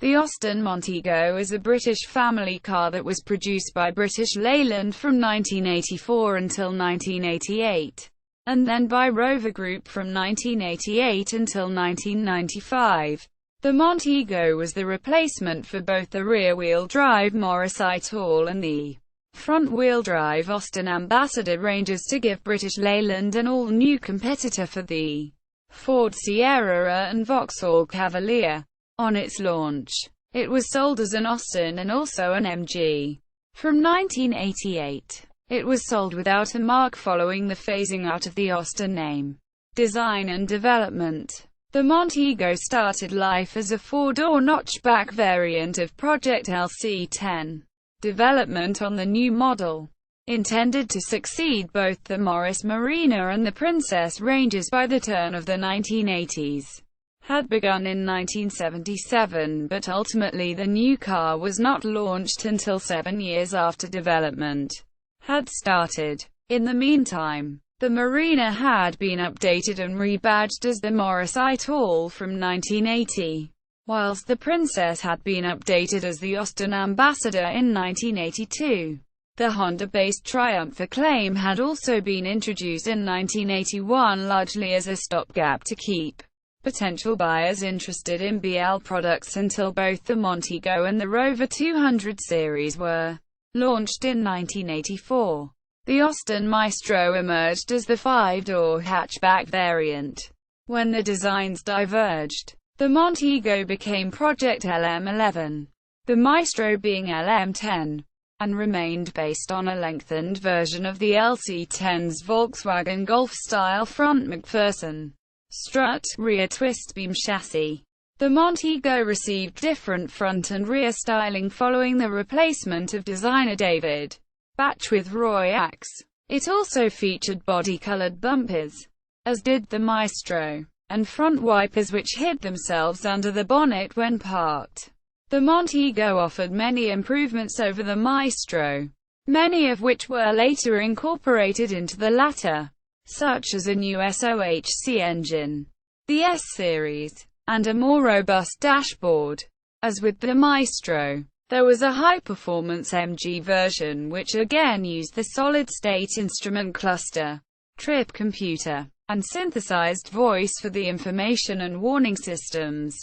The Austin Montego is a British family car that was produced by British Leyland from 1984 until 1988, and then by Rover Group from 1988 until 1995. The Montego was the replacement for both the rear-wheel drive Morris Ital and the front-wheel drive Austin Ambassador ranges to give British Leyland an all-new competitor for the Ford Sierra and Vauxhall Cavalier. On its launch, it was sold as an Austin and also an MG. From 1988, it was sold without a marque following the phasing out of the Austin name. Design and development. The Montego started life as a four-door notchback variant of Project LC-10. Development on the new model, intended to succeed both the Morris Marina and the Princess ranges by the turn of the 1980s, had begun in 1977, but ultimately the new car was not launched until 7 years after development had started. In the meantime, the Marina had been updated and rebadged as the Morris Ital from 1980, whilst the Princess had been updated as the Austin Ambassador in 1982. The Honda-based Triumph Acclaim had also been introduced in 1981 largely as a stopgap to keep potential buyers interested in BL products until both the Montego and the Rover 200 series were launched in 1984. The Austin Maestro emerged as the five-door hatchback variant. When the designs diverged, the Montego became Project LM11, the Maestro being LM10, and remained based on a lengthened version of the LC-10's Volkswagen Golf-style front McPherson strut, rear twist-beam chassis. The Montego received different front and rear styling following the replacement of designer David Batch with Roy Axe. It also featured body-colored bumpers, as did the Maestro, and front wipers which hid themselves under the bonnet when parked. The Montego offered many improvements over the Maestro, many of which were later incorporated into the latter, such as a new SOHC engine, the S-Series, and a more robust dashboard. As with the Maestro, there was a high-performance MG version which again used the solid-state instrument cluster, trip computer, and synthesized voice for the information and warning systems.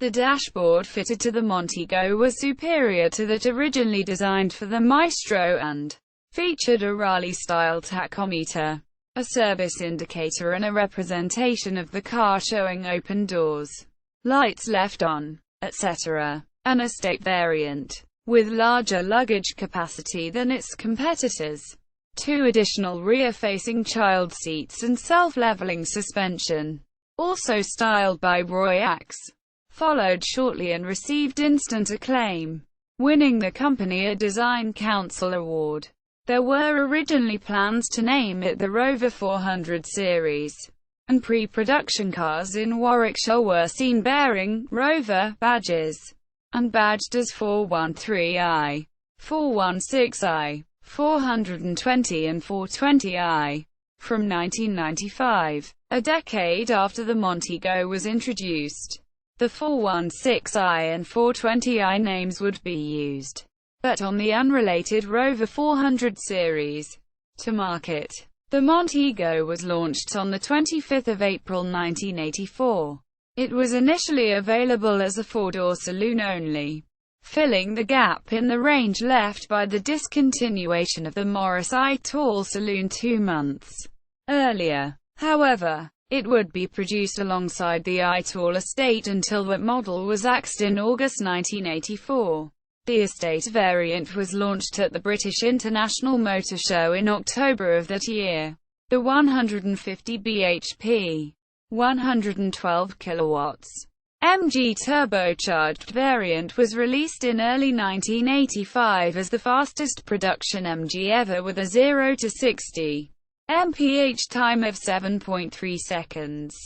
The dashboard fitted to the Montego was superior to that originally designed for the Maestro and featured a Raleigh-style tachometer, a service indicator and a representation of the car showing open doors, lights left on, etc. An estate variant, with larger luggage capacity than its competitors, 2 additional rear-facing child seats and self-leveling suspension, also styled by Roy Axe, followed shortly and received instant acclaim, winning the company a Design Council Award. There were originally plans to name it the Rover 400 series, and pre-production cars in Warwickshire were seen bearing Rover badges, and badged as 413i, 416i, 420 and 420i. From 1995, a decade after the Montego was introduced, the 416i and 420i names would be used, but on the unrelated Rover 400 series. To market, the Montego was launched on the 25th of April 1984. It was initially available as a four-door saloon only, filling the gap in the range left by the discontinuation of the Morris Ital saloon 2 months earlier. However, it would be produced alongside the Ital estate until that model was axed in August 1984. The estate variant was launched at the British International Motor Show in October of that year. The 150 bhp, 112 kilowatts MG turbocharged variant was released in early 1985 as the fastest production MG ever with a 0 to 60 mph time of 7.3 seconds,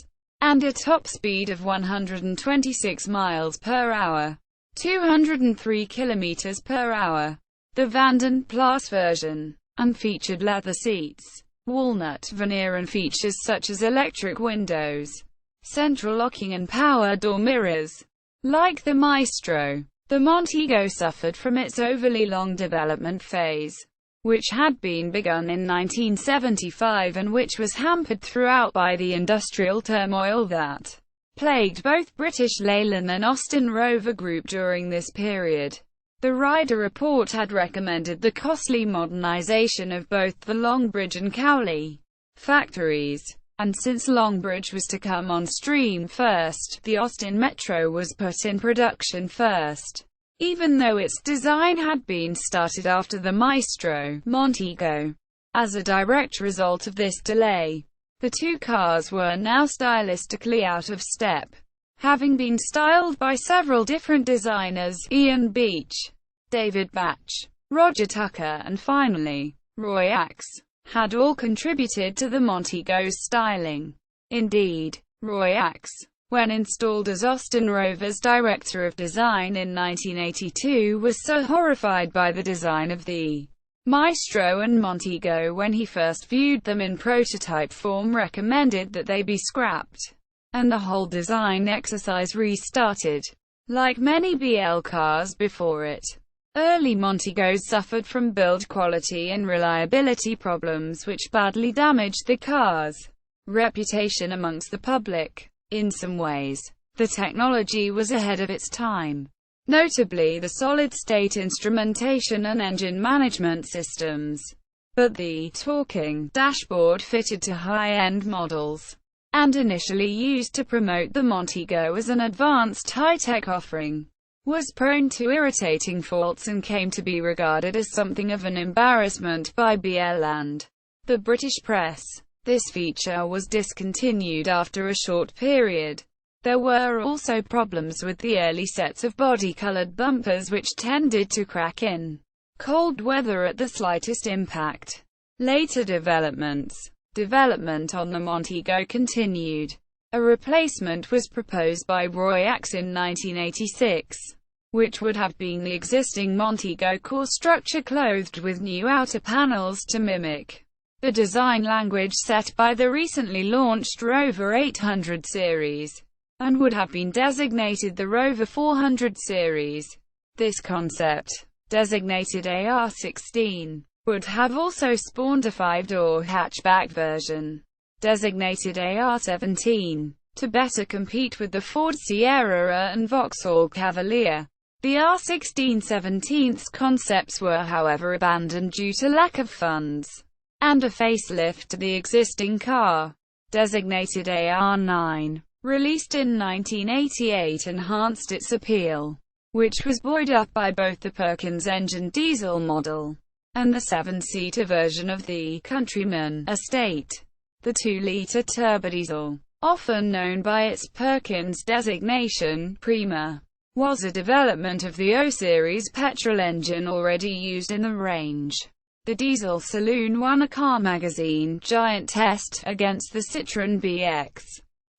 and a top speed of 126 miles per hour. 203 km per hour. The Vanden Plas version, and featured leather seats, walnut veneer and features such as electric windows, central locking and power door mirrors. Like the Maestro, the Montego suffered from its overly long development phase, which had been begun in 1975 and which was hampered throughout by the industrial turmoil that plagued both British Leyland and Austin Rover Group during this period. The Ryder Report had recommended the costly modernization of both the Longbridge and Cowley factories, and since Longbridge was to come on stream first, the Austin Metro was put in production first. Even though its design had been started after the Maestro, Montego. As a direct result of this delay, the two cars were now stylistically out of step, having been styled by several different designers: Ian Beach, David Batch, Roger Tucker, and finally, Roy Axe, had all contributed to the Montego's styling. Indeed, Roy Axe, when installed as Austin Rover's director of design in 1982, was so horrified by the design of the Maestro and Montego when he first viewed them in prototype form, recommended that they be scrapped, and the whole design exercise restarted. Like many BL cars before it, early Montegos suffered from build quality and reliability problems which badly damaged the car's reputation amongst the public. In some ways, the technology was ahead of its time, notably the solid-state instrumentation and engine management systems. But the talking dashboard fitted to high-end models, and initially used to promote the Montego as an advanced high-tech offering, was prone to irritating faults and came to be regarded as something of an embarrassment by BL and the British press. This feature was discontinued after a short period. There were also problems with the early sets of body-colored bumpers which tended to crack in cold weather at the slightest impact. Later development on the Montego continued. A replacement was proposed by Roy Axe in 1986, which would have been the existing Montego core structure clothed with new outer panels to mimic the design language set by the recently launched Rover 800 series, and would have been designated the Rover 400 series. This concept, designated AR16, would have also spawned a 5-door hatchback version, designated AR17, to better compete with the Ford Sierra and Vauxhall Cavalier. The R16/17's concepts were however abandoned due to lack of funds, and a facelift to the existing car, designated AR9, released in 1988, enhanced its appeal, which was buoyed up by both the Perkins engine diesel model and the 7-seater version of the Countryman Estate. The 2-liter turbodiesel, often known by its Perkins designation, Prima, was a development of the O-series petrol engine already used in the range. The diesel saloon won a Car Magazine Giant test against the Citroën BX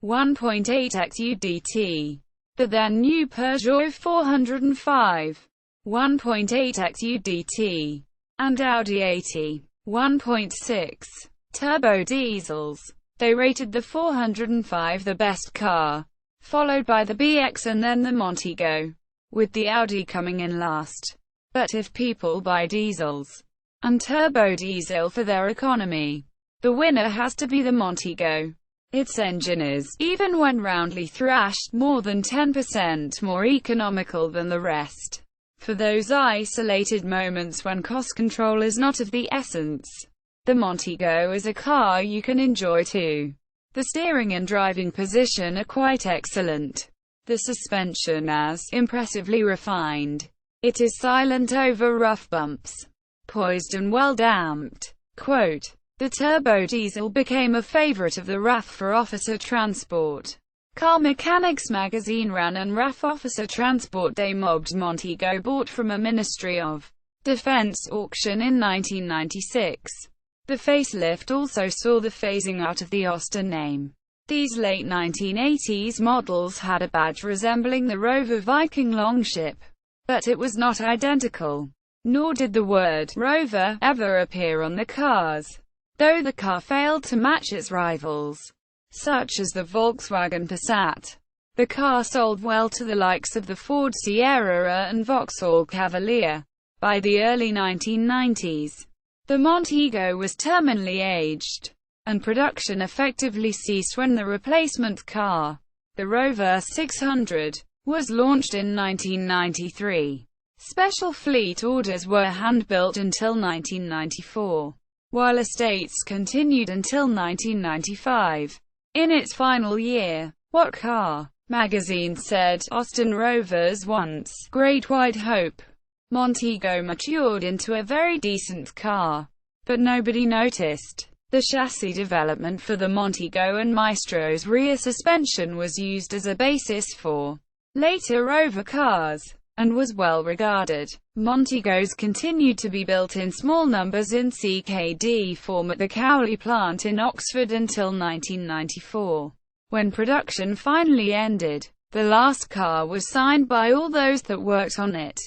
1.8X UDT, the then new Peugeot 405 1.8X UDT, and Audi 80 1.6 turbo diesels. They rated the 405 the best car, followed by the BX and then the Montego, with the Audi coming in last. But if people buy diesels and turbo diesel for their economy, the winner has to be the Montego. Its engine is, even when roundly thrashed, more than 10% more economical than the rest. For those isolated moments when cost control is not of the essence, the Montego is a car you can enjoy too. The steering and driving position are quite excellent. The suspension is impressively refined. It is silent over rough bumps, poised and well damped. Quote, the turbo diesel became a favorite of the RAF for officer transport. Car Mechanics magazine ran an RAF Officer Transport Day mobbed Montego bought from a Ministry of Defense auction in 1996. The facelift also saw the phasing out of the Austin name. These late 1980s models had a badge resembling the Rover Viking longship, but it was not identical. Nor did the word Rover ever appear on the cars, though the car failed to match its rivals, such as the Volkswagen Passat. The car sold well to the likes of the Ford Sierra and Vauxhall Cavalier. By the early 1990s, the Montego was terminally aged, and production effectively ceased when the replacement car, the Rover 600, was launched in 1993. Special fleet orders were hand-built until 1994, while estates continued until 1995. In its final year, What Car? Magazine said, Austin Rover's once great white hope, Montego, matured into a very decent car, but nobody noticed. The chassis development for the Montego and Maestro's rear suspension was used as a basis for later Rover cars, and was well regarded. Montegos continued to be built in small numbers in CKD form at the Cowley plant in Oxford until 1994. When production finally ended, the last car was signed by all those that worked on it,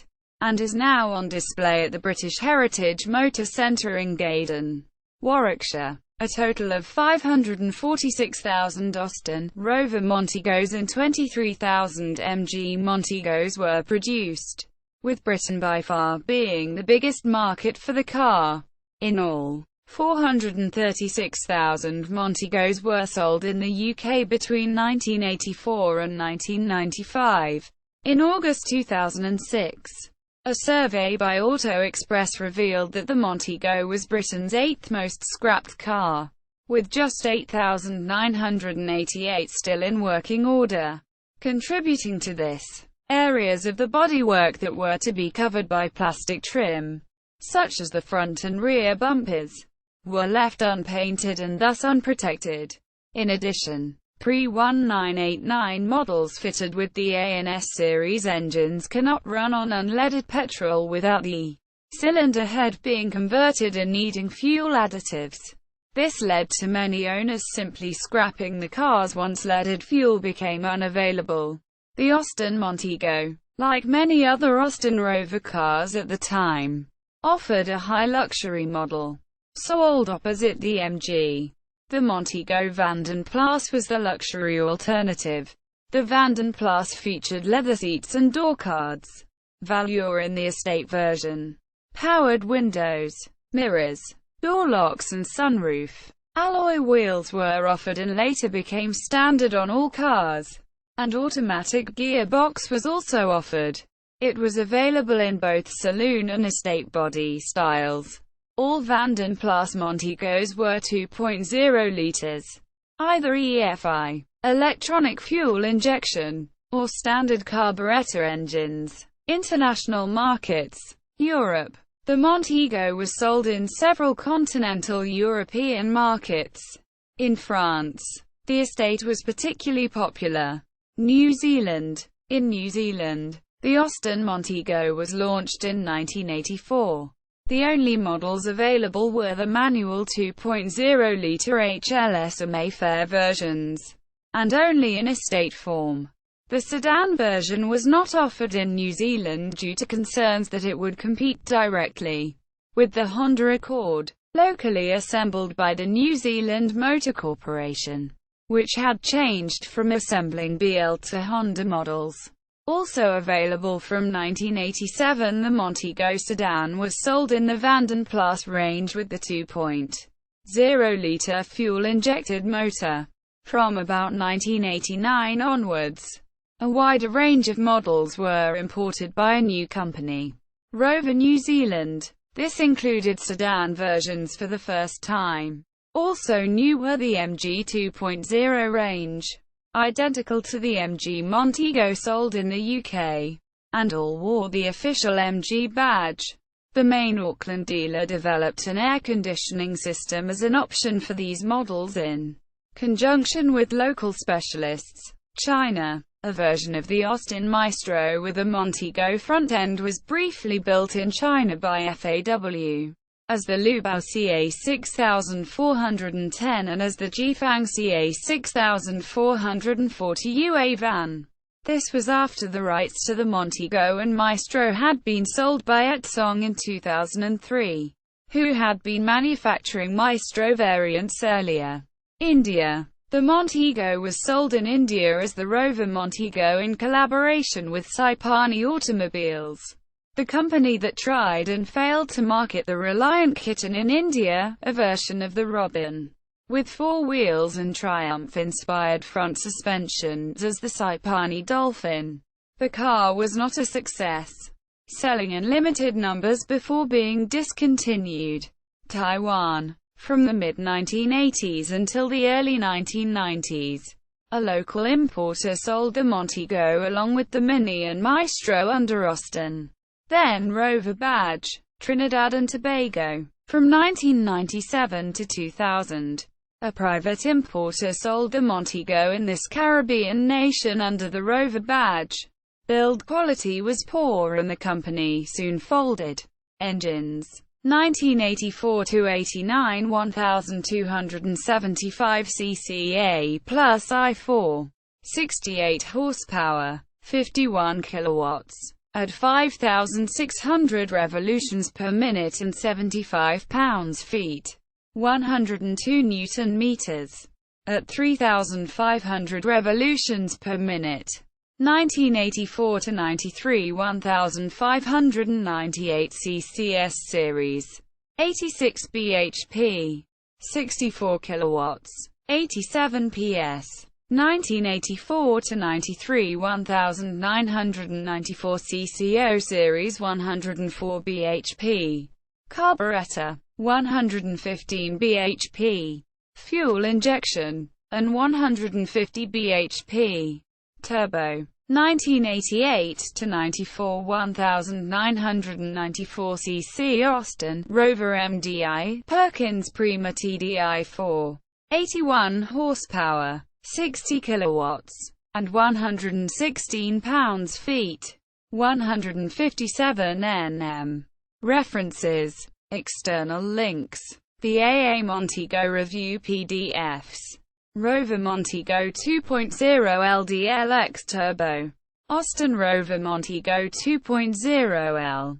and is now on display at the British Heritage Motor Centre in Gaydon, Warwickshire. A total of 546,000 Austin Rover Montegos and 23,000 MG Montegos were produced, with Britain by far being the biggest market for the car. In all, 436,000 Montegos were sold in the UK between 1984 and 1995. In August 2006, a survey by Auto Express revealed that the Montego was Britain's 8th most scrapped car, with just 8,988 still in working order. Contributing to this, areas of the bodywork that were to be covered by plastic trim, such as the front and rear bumpers, were left unpainted and thus unprotected. In addition, pre-1989 models fitted with the A&S series engines cannot run on unleaded petrol without the cylinder head being converted and needing fuel additives. This led to many owners simply scrapping the cars once leaded fuel became unavailable. The Austin Montego, like many other Austin Rover cars at the time, offered a high luxury model, sold opposite the MG. The Montego Vanden Plas was the luxury alternative. The Vanden Plas featured leather seats and door cards. Valour in the estate version. Powered windows, mirrors, door locks and sunroof. Alloy wheels were offered and later became standard on all cars. And automatic gearbox was also offered. It was available in both saloon and estate body styles. All Vanden Plas Montegos were 2.0 litres, either EFI, electronic fuel injection, or standard carburetor engines. International markets. Europe. The Montego was sold in several continental European markets. In France, the estate was particularly popular. New Zealand. In New Zealand, the Austin Montego was launched in 1984. The only models available were the manual 2.0-litre HLS or Mayfair versions, and only in estate form. The sedan version was not offered in New Zealand due to concerns that it would compete directly with the Honda Accord, locally assembled by the New Zealand Motor Corporation, which had changed from assembling BL to Honda models. Also available from 1987, the Montego sedan was sold in the Vanden Plas range with the 2.0-litre fuel-injected motor. From about 1989 onwards, a wider range of models were imported by a new company, Rover New Zealand. This included sedan versions for the first time. Also new were the MG 2.0 range, identical to the MG Montego sold in the UK, and all wore the official MG badge. The main Auckland dealer developed an air conditioning system as an option for these models in conjunction with local specialists. China. A version of the Austin Maestro with a Montego front end was briefly built in China by FAW as the Lubao CA6410 and as the Jifang CA6440 UA van. This was after the rights to the Montego and Maestro had been sold by Etsong in 2003, who had been manufacturing Maestro variants earlier. India. The Montego was sold in India as the Rover Montego in collaboration with Saipani Automobiles, the company that tried and failed to market the Reliant Kitten in India, a version of the Robin with 4 wheels and Triumph-inspired front suspensions as the Saipani Dolphin. The car was not a success, selling in limited numbers before being discontinued. Taiwan. From the mid-1980s until the early 1990s, a local importer sold the Montego along with the Mini and Maestro under Austin, then Rover badge, Trinidad and Tobago. From 1997 to 2000, a private importer sold the Montego in this Caribbean nation under the Rover badge. Build quality was poor and the company soon folded. Engines. 1984 to 89, 1275 cc A plus I4, 68 horsepower, 51 kilowatts, at 5,600 revolutions per minute and 75 pounds-feet, 102 newton meters, at 3,500 revolutions per minute. 1984 to 93, 1598 ccs series, 86 bhp, 64 kilowatts, 87 ps. 1984 to 93, 1994 CCO series, 104 bhp, carburetor, 115 bhp, fuel injection, and 150 bhp. Turbo. 1988 to 94, 1994 cc Austin Rover MDI Perkins Prima TDI 4, 81 horsepower, 60 kilowatts, and 116 pounds-feet, 157 Nm. References. External links. The AA Montego Review PDFs. Rover Montego 2.0 LDLX Turbo. Austin Rover Montego 2.0L.